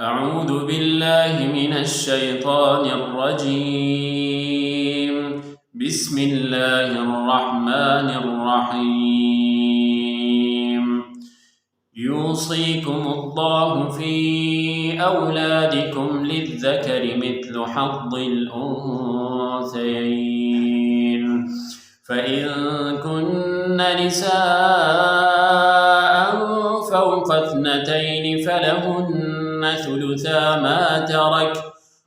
أعوذ بالله من الشيطان الرجيم. بسم الله الرحمن الرحيم. يوصيكم الله في أولادكم للذكر مثل حظ الأنثيين، فإن كن نساء فوق اثنتين فلهن ثلثا ما ترك،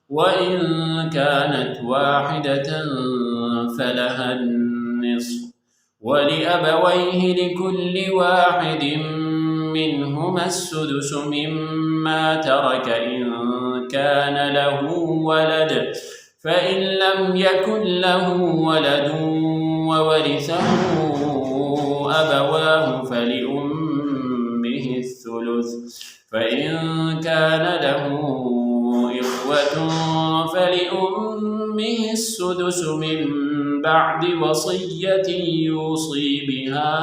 وإن كانت واحدة فلها النصف، ولأبويه لكل واحد منهما السدس مما ترك إن كان له ولد، فإن لم يكن له ولد وورثه أبواه فلأمه الثلث، فإن كان له إخوة فلأمه السدس من بعد وصية يوصي بها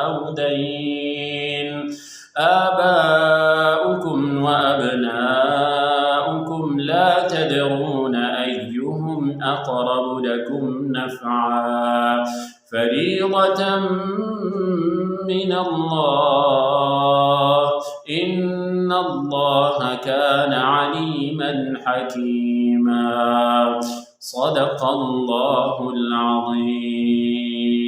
أو دين. آباؤكم وأبناؤكم لا تدرون أيهم أقرب لكم نفعا، فريضة من الله، إن الله كان عليما حكيما. صدق الله العظيم.